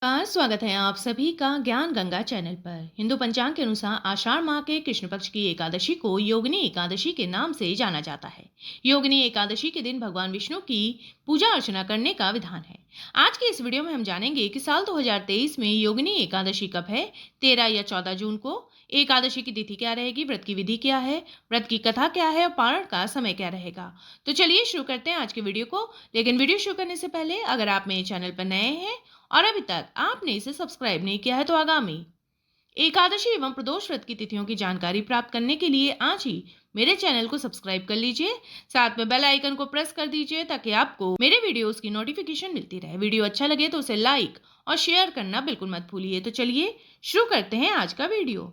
स्वागत है आप सभी का ज्ञान गंगा चैनल पर। हिंदू पंचांग के अनुसार आषाढ़ माह के कृष्ण पक्ष की एकादशी को योगिनी एकादशी के नाम से जाना जाता है। योगिनी एकादशी के दिन भगवान विष्णु की पूजा अर्चना करने का विधान है। आज के इस वीडियो में हम जानेंगे कि साल 2023 में योगिनी एकादशी कब है। 13 या 14 जून को एकादशी की तिथि क्या रहेगी, व्रत की विधि क्या है, व्रत की कथा क्या है और पारण का समय क्या रहेगा। तो चलिए शुरू करते हैं आज के वीडियो को। लेकिन वीडियो शुरू करने से पहले अगर आप मेरे चैनल पर नए हैं और अभी तक आपने इसे सब्सक्राइब नहीं किया है तो आगामी एकादशी एवं प्रदोष व्रत की तिथियों की जानकारी प्राप्त करने के लिए आज ही मेरे चैनल को सब्सक्राइब कर लीजिए। साथ में बेल आइकन को प्रेस कर दीजिए ताकि आपको मेरे वीडियोस की नोटिफिकेशन मिलती रहे। वीडियो अच्छा लगे तो उसे लाइक और शेयर करना बिल्कुल मत भूलिए। तो चलिए शुरू करते हैं आज का वीडियो।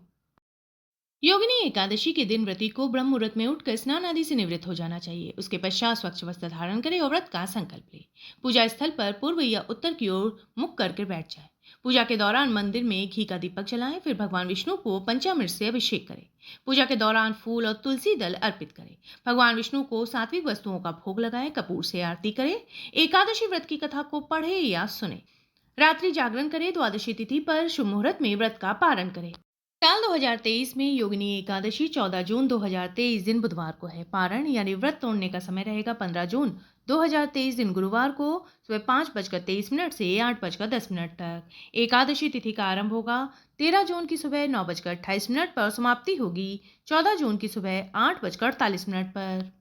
योगिनी एकादशी के दिन व्रती को ब्रह्म मुहूर्त में उठकर स्नान आदि से निवृत्त हो जाना चाहिए। उसके पश्चात स्वच्छ वस्त्र धारण करे और व्रत का संकल्प ले। पूजा स्थल पर पूर्व या उत्तर की ओर मुख करके बैठ जाए। पूजा के दौरान मंदिर में घी का दीपक जलाएं, फिर भगवान विष्णु को पंचामृत से अभिषेक करें। पूजा के दौरान फूल और तुलसी दल अर्पित करें। भगवान विष्णु को सात्विक वस्तुओं का भोग लगाएं, कपूर से आरती करें। एकादशी व्रत की कथा को पढ़े या सुने। रात्रि जागरण करें। द्वादशी तिथि पर शुभ मुहूर्त में व्रत का पारण करें। साल 2023 में योगिनी एकादशी 14 जून 2023 दिन बुधवार को है। पारण यानी व्रत तोड़ने का समय रहेगा 15 जून 2023 दिन गुरुवार को सुबह 5:23 से 8:10 तक। एकादशी तिथि का आरंभ होगा 13 जून की सुबह 9:28 पर, समाप्ति होगी 14 जून की सुबह 8:48 पर।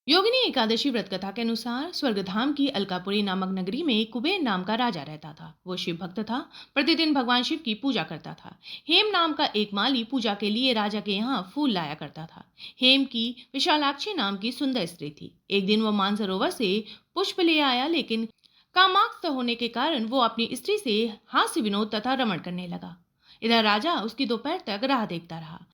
योगिनी एकादशी व्रत कथा के अनुसार स्वर्गधाम की अलकापुरी नामक नगरी में कुबेर नाम का राजा रहता था। वो शिव भक्त था, प्रतिदिन भगवान शिव की पूजा करता था। हेम नाम का एक माली पूजा के लिए राजा के यहाँ फूल लाया करता था। हेम की विशालाक्षी नाम की सुंदर स्त्री थी। एक दिन वो मानसरोवर से पुष्प ले आया, लेकिन कामाक्त होने के कारण वो अपनी स्त्री से हास्य विनोद तथा रमण करने लगा। इधर राजा उसकी दोपहर तक राह देखता रहा।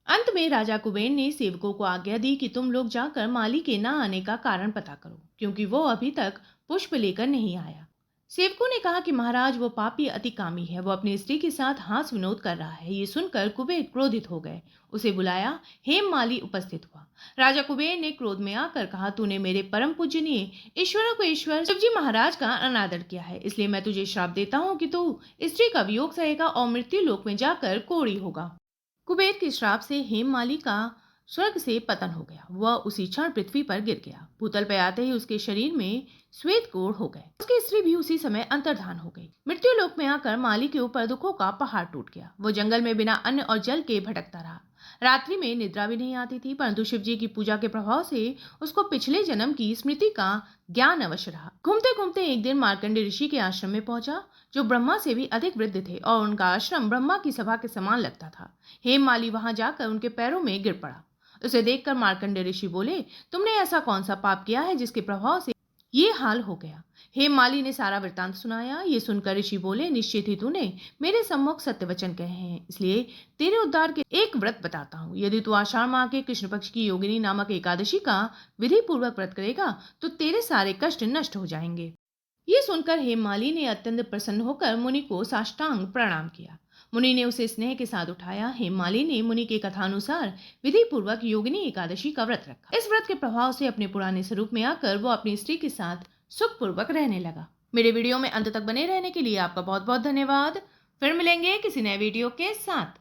अंत में राजा कुबेर ने सेवकों को आज्ञा दी कि तुम लोग जाकर माली के न आने का कारण पता करो, क्योंकि वो अभी तक पुष्प लेकर नहीं आया। सेवकों ने कहा कि महाराज, वो पापी अति कामी है। वो अपनी स्त्री के साथ हास विनोद कर रहा है। ये सुनकर कुबेर क्रोधित हो गए। उसे बुलाया। हेम माली उपस्थित हुआ। राजा कुबेर ने क्रोध में आकर कहा, तूने मेरे परम पूजनीय ईश्वरों को ईश्वर शिवजी महाराज का अनादर किया है, इसलिए मैं तुझे श्राप देता हूँ कि तू स्त्री का वियोग सहेगा और मृत्यु लोक में जाकर कोढ़ी होगा। कुबेर के श्राप से हेममाली का स्वर्ग से पतन हो गया। वह उसी क्षण पृथ्वी पर गिर गया। भूतल पर आते ही उसके शरीर में श्वेत कोढ़ हो गए। उसकी स्त्री भी उसी समय अंतर्धान हो गई। मृत्यु लोक में आकर माली के ऊपर दुखों का पहाड़ टूट गया। वो जंगल में बिना अन्न और जल के भटकता रहा। रात्रि में निद्रा भी नहीं आती थी, परंतु शिव जी की पूजा के प्रभाव से उसको पिछले जन्म की स्मृति का ज्ञान अवश्य रहा। घूमते घूमते एक दिन मार्कंडे ऋषि के आश्रम में पहुंचा, जो ब्रह्मा से भी अधिक वृद्ध थे और उनका आश्रम ब्रह्मा की सभा के समान लगता था। हेममाली वहां जाकर उनके पैरों में गिर पड़ा। उसे देखकर मार्कंडे ऋषि बोले, तुमने ऐसा कौन सा पाप किया है जिसके प्रभाव से ये हाल हो गया। हेममाली ने सारा वृतांत सुनाया। ये सुनकर ऋषि बोले, निश्चित ही तूने मेरे सम्मुख सत्य वचन कहे हैं, इसलिए तेरे उद्धार के एक व्रत बताता हूँ। यदि तू आषाढ़ माह के कृष्ण पक्ष की योगिनी नामक एकादशी का विधि पूर्वक व्रत करेगा तो तेरे सारे कष्ट नष्ट हो जाएंगे। ये सुनकर हेममाली ने अत्यंत प्रसन्न होकर मुनि को साष्टांग प्रणाम किया। मुनि ने उसे स्नेह के साथ उठाया। हेममाली ने मुनि के कथानुसार विधि पूर्वक योगिनी एकादशी का व्रत रखा। इस व्रत के प्रभाव से अपने पुराने स्वरूप में आकर वो अपनी स्त्री के साथ सुखपूर्वक रहने लगा। मेरे वीडियो में अंत तक बने रहने के लिए आपका बहुत बहुत धन्यवाद। फिर मिलेंगे किसी नए वीडियो के साथ।